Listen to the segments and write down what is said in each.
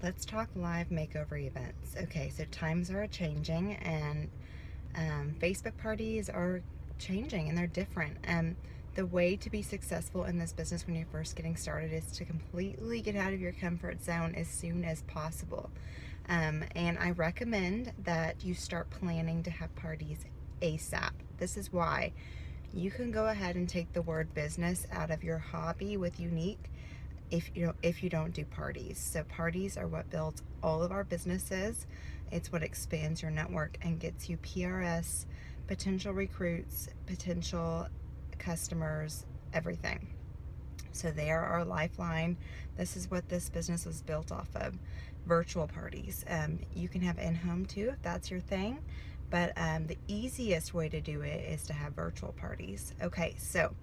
let's talk live makeover events. Okay, so times are changing, and Facebook parties are changing, and they're different. The way to be successful in this business when you're first getting started is to completely get out of your comfort zone as soon as possible. And I recommend that you start planning to have parties ASAP. This is why you can go ahead and take the word business out of your hobby with Younique if you don't do parties. So parties are what builds all of our businesses. It's what expands your network and gets you PRS, potential recruits, potential customers, everything. So they are our lifeline. This is what this business was built off of. Virtual parties. You can have in-home too if that's your thing, but the easiest way to do it is to have virtual parties. Okay, so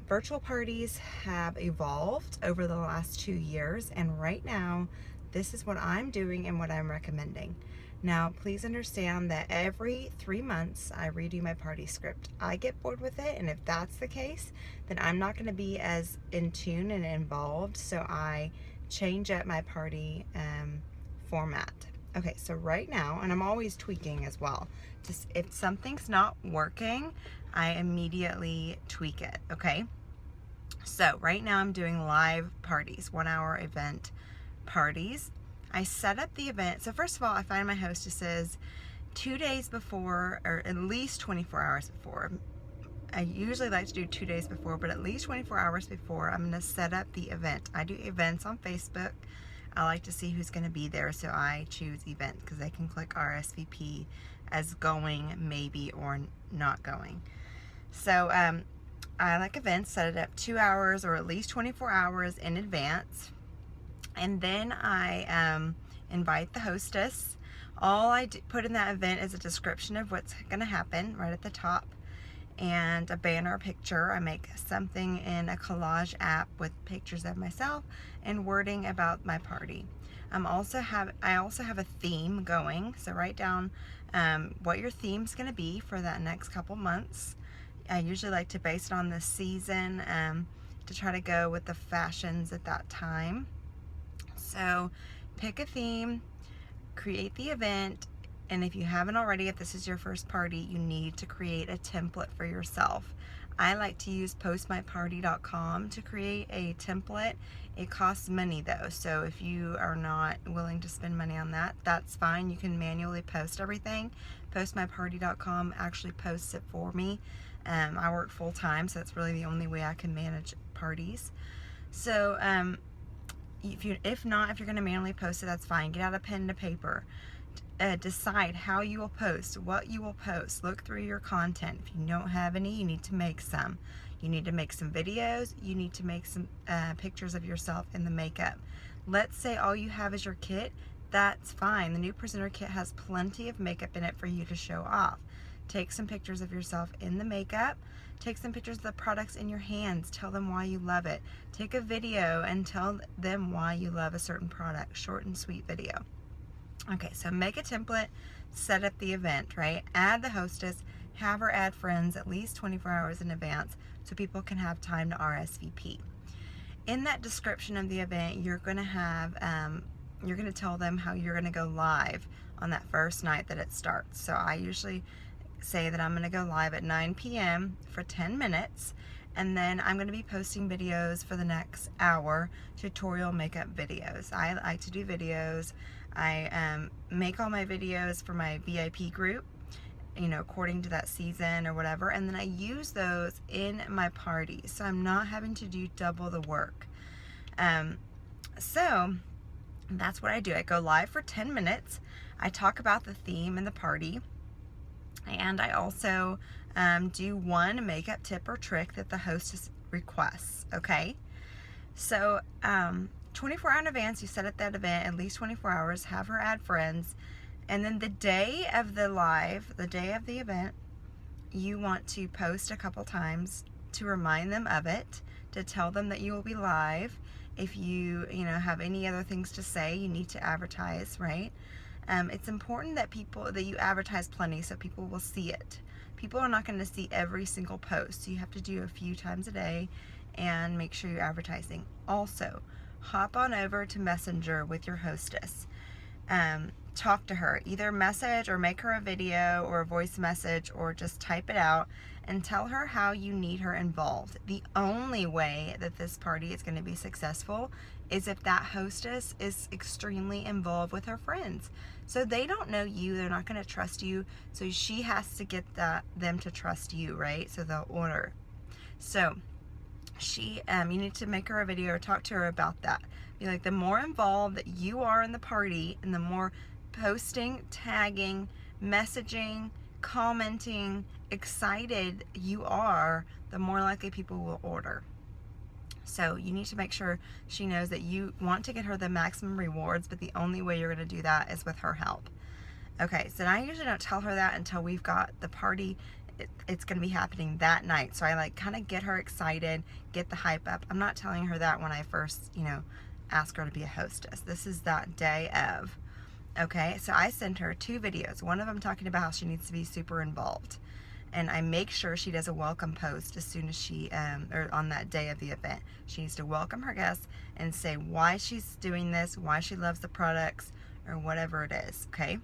virtual parties have evolved over the last 2 years, and right now this is what I'm doing and what I'm recommending. Now, please understand that every 3 months I redo my party script. I get bored with it, and if that's the case, then I'm not going to be as in tune and involved, so I change up my party format. Okay, so right now, and I'm always tweaking as well. Just if something's not working, I immediately tweak it, okay? So right now I'm doing live parties, 1-hour event parties. I set up the event. So first of all, I find my hostesses 2 days before, or at least 24 hours before. I usually like to do 2 days before, but at least 24 hours before, I'm going to set up the event. I do events on Facebook. I like to see who's going to be there, so I choose event because they can click RSVP as going, maybe, or not going. So I like events, set it up 2 hours or at least 24 hours in advance. And then I invite the hostess. All I put in that event is a description of what's going to happen right at the top, and a banner picture. I make something in a collage app with pictures of myself and wording about my party. I also have a theme going, so write down what your theme's going to be for that next couple months. I usually like to base it on the season to try to go with the fashions at that time. So pick a theme, create the event, and if you haven't already, if this is your first party, you need to create a template for yourself. I like to use postmyparty.com to create a template. It costs money though, so if you are not willing to spend money on that, that's fine. You can manually post everything. Postmyparty.com actually posts it for me. I work full time, so that's really the only way I can manage parties. So if you're going to manually post it, that's fine. Get out a pen and a paper. Decide how you will post, what you will post. Look through your content. If you don't have any, you need to make some. You need to make some videos. You need to make some pictures of yourself in the makeup. Let's say all you have is your kit. That's fine. The new presenter kit has plenty of makeup in it for you to show off. Take some pictures of yourself in the makeup. Take some pictures of the products in your hands. Tell them why you love it. Take a video and tell them why you love a certain product. Short and sweet video. Okay, so make a template, set up the event, right? Add the hostess, have her add friends at least 24 hours in advance so people can have time to RSVP. In that description of the event, you're going to tell them how you're going to go live on that first night that it starts. So I usually say that I'm going to go live at 9 p.m. for 10 minutes, and then I'm going to be posting videos for the next hour, tutorial makeup videos. I like to do videos. I make all my videos for my VIP group, according to that season or whatever, and then I use those in my parties, so I'm not having to do double the work. So that's what I do. I go live for 10 minutes. I talk about the theme and the party. And I also do one makeup tip or trick that the hostess requests, okay? So 24 hours in advance, you set up that event, at least 24 hours, have her add friends, and then the day of the event, you want to post a couple times to remind them of it, to tell them that you will be live. If you have any other things to say, you need to advertise, right? It's important that you advertise plenty so people will see it. People are not going to see every single post, so you have to do a few times a day and make sure you're advertising. Also, hop on over to Messenger with your hostess. Talk to her, either message or make her a video or a voice message, or just type it out and tell her how you need her involved. The only way that this party is going to be successful is if that hostess is extremely involved with her friends. So they don't know you, they're not going to trust you, so she has to get them to trust you, right? So they'll order. So you need to make her a video or talk to her about that. Be like, the more involved that you are in the party, and the more posting, tagging, messaging, commenting, excited you are, the more likely people will order. So you need to make sure she knows that you want to get her the maximum rewards, but the only way you're going to do that is with her help. Okay, so I usually don't tell her that until we've got the party. It's going to be happening that night. So I like kind of get her excited, get the hype up. I'm not telling her that when I first, ask her to be a hostess. This is that day of. Okay, so I send her 2 videos. One of them talking about how she needs to be super involved. And I make sure she does a welcome post as soon as she, or on that day of the event. She needs to welcome her guests and say why she's doing this, why she loves the products, or whatever it is, okay?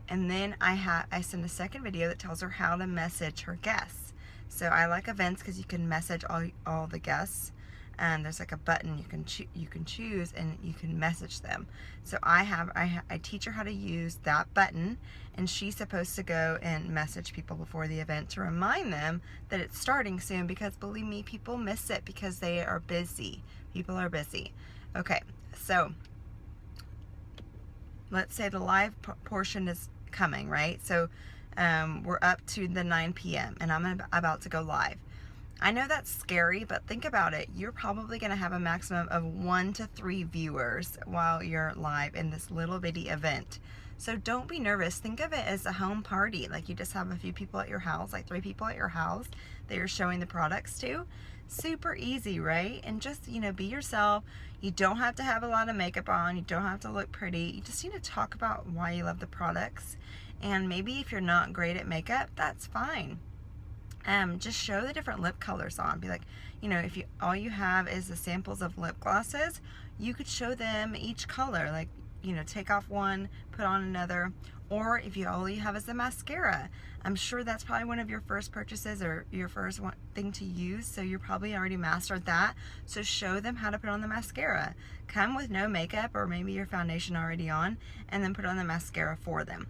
And then I send a second video that tells her how to message her guests. So I like events because you can message all the guests. And there's like a button you can choose, and you can message them. So I teach her how to use that button, and she's supposed to go and message people before the event to remind them that it's starting soon, because believe me, people miss it because they are busy. People are busy. Okay, so let's say the live portion is coming, right? So we're up to the 9 p.m. and I'm about to go live. I know that's scary, but think about it. You're probably going to have a maximum of 1 to 3 viewers while you're live in this little bitty event. So don't be nervous. Think of it as a home party. Like you just have a few people at your house, like 3 people at your house that you're showing the products to. Super easy, right? And just, be yourself. You don't have to have a lot of makeup on. You don't have to look pretty. You just need to talk about why you love the products. And maybe if you're not great at makeup, that's fine. Just show the different lip colors on. Be like, if all you have is the samples of lip glosses, you could show them each color. Like, take off one, put on another. Or if all you have is the mascara, I'm sure that's probably one of your first purchases or your first thing to use. So you're probably already mastered that. So show them how to put on the mascara. Come with no makeup or maybe your foundation already on, and then put on the mascara for them.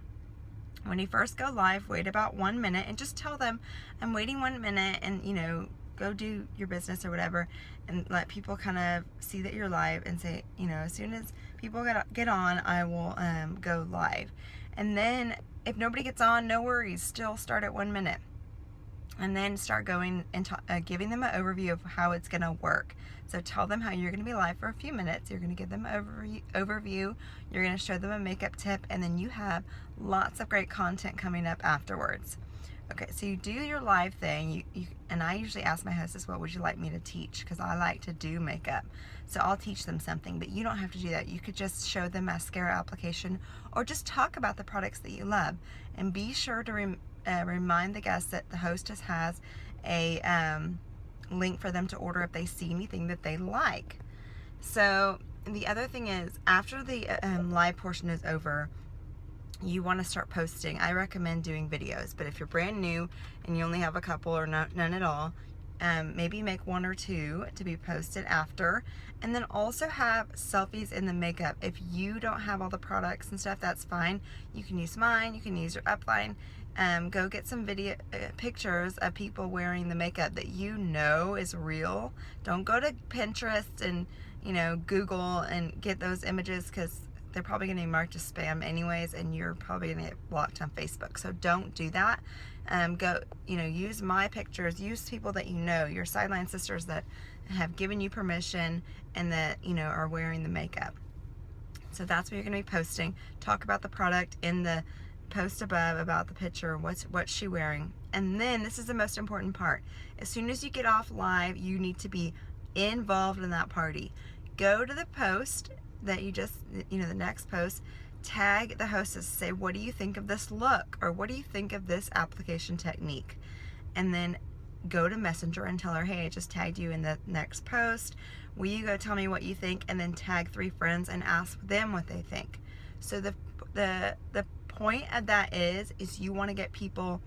When you first go live, wait about 1 minute and just tell them, I'm waiting 1 minute, and go do your business or whatever, and let people kind of see that you're live, and say, as soon as people get on, I will go live. And then if nobody gets on, no worries, still start at 1 minute. And then start going and giving them an overview of how it's going to work. So tell them how you're going to be live for a few minutes. You're going to give them an overview. You're going to show them a makeup tip. And then you have lots of great content coming up afterwards. Okay, so you do your live thing. And I usually ask my hostess, what would you like me to teach? Because I like to do makeup. So I'll teach them something. But you don't have to do that. You could just show them mascara application, or just talk about the products that you love. And be sure to remind the guests that the hostess has a link for them to order if they see anything that they like. So the other thing is, after the live portion is over, you want to start posting. I recommend doing videos, but if you're brand new and you only have a couple or none at all, maybe make 1 or 2 to be posted after. And then also have selfies in the makeup. If you don't have all the products and stuff, that's fine. You can use mine, you can use your upline. Go get some video pictures of people wearing the makeup that is real. Don't go to Pinterest and Google and get those images, because they're probably going to be marked as spam anyways, and you're probably going to get blocked on Facebook. So don't do that. Use my pictures. Use people that your sideline sisters that have given you permission and that are wearing the makeup. So that's what you're going to be posting. Talk about the product in the post above, about the picture, what's she wearing. And then this is the most important part. As soon as you get off live, you need to be involved in that party. Go to the post that you just, the next post, tag the hostess, say, what do you think of this look? Or what do you think of this application technique? And then go to Messenger and tell her, hey, I just tagged you in the next post. will you go tell me what you think, and then tag 3 friends and ask them what they think. So the point of that is you want to get people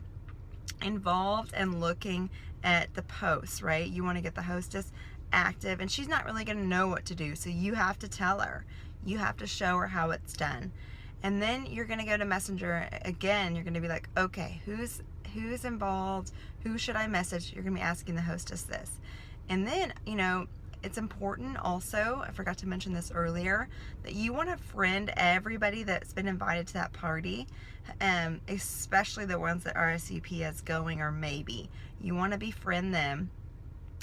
involved and looking at the posts, right? You want to get the hostess active, and she's not really going to know what to do, so you have to tell her. You have to show her how it's done. And then you're going to go to Messenger again. You're going to be like, okay, who's involved? Who should I message? You're going to be asking the hostess this. And then, you know, it's important also, I forgot to mention this earlier, that you want to friend everybody that's been invited to that party, especially the ones that RSVP as going or maybe. You want to befriend them,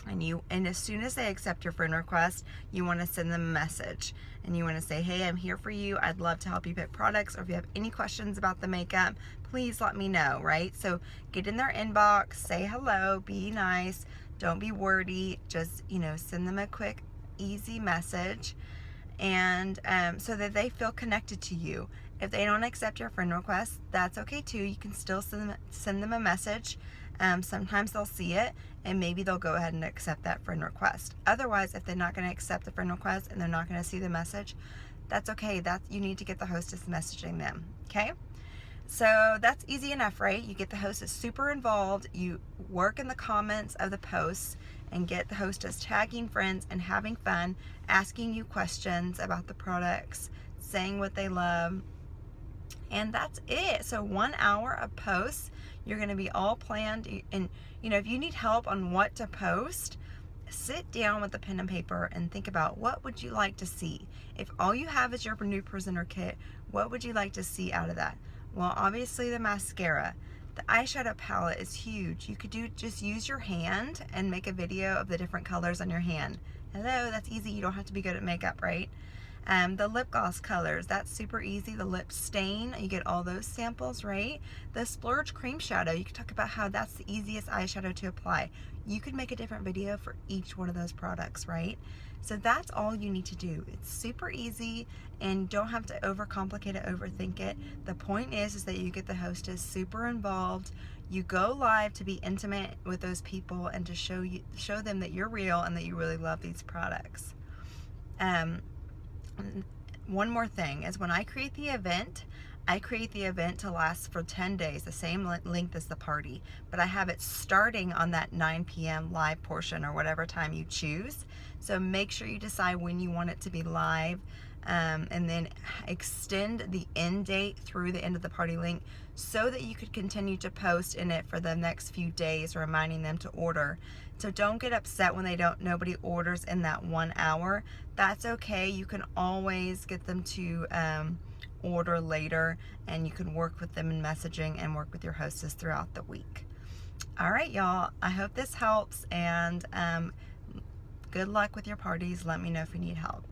and as soon as they accept your friend request, you want to send them a message, and you want to say, hey, I'm here for you. I'd love to help you pick products, or if you have any questions about the makeup, please let me know, right? So get in their inbox, say hello, be nice. Don't be wordy. Just, you know, send them a quick, easy message, and so that they feel connected to you. If they don't accept your friend request, that's okay too. You can still send them a message. Sometimes they'll see it, and maybe they'll go ahead and accept that friend request. Otherwise, if they're not going to accept the friend request and they're not going to see the message, that's okay. You need to get the hostess messaging them. Okay? So that's easy enough, right? You get the hostess super involved. You work in the comments of the posts and get the hostess tagging friends and having fun, asking you questions about the products, saying what they love. And that's it. So 1 hour of posts. You're going to be all planned. And, you know, if you need help on what to post, sit down with a pen and paper and think about, what would you like to see? If all you have is your new presenter kit, what would you like to see out of that? Well, obviously the mascara. The eyeshadow palette is huge. You could just use your hand and make a video of the different colors on your hand. Hello, that's easy. You don't have to be good at makeup, right? The lip gloss colors, that's super easy. The lip stain, you get all those samples, right? The splurge cream shadow, you can talk about how that's the easiest eyeshadow to apply. You could make a different video for each one of those products, right? So that's all you need to do. It's super easy, and don't have to overcomplicate it, overthink it. The point is that you get the hostess super involved. You go live to be intimate with those people and to show them that you're real and that you really love these products. One more thing is, when I create the event, I create the event to last for 10 days, the same length as the party, but I have it starting on that 9 p.m. live portion, or whatever time you choose. So make sure you decide when you want it to be live, and then extend the end date through the end of the party link so that you could continue to post in it for the next few days, reminding them to order. So don't get upset when nobody orders in that 1 hour. That's okay. You can always get them to order later, and you can work with them in messaging and work with your hostess throughout the week. All right, y'all. I hope this helps, and good luck with your parties. Let me know if you need help.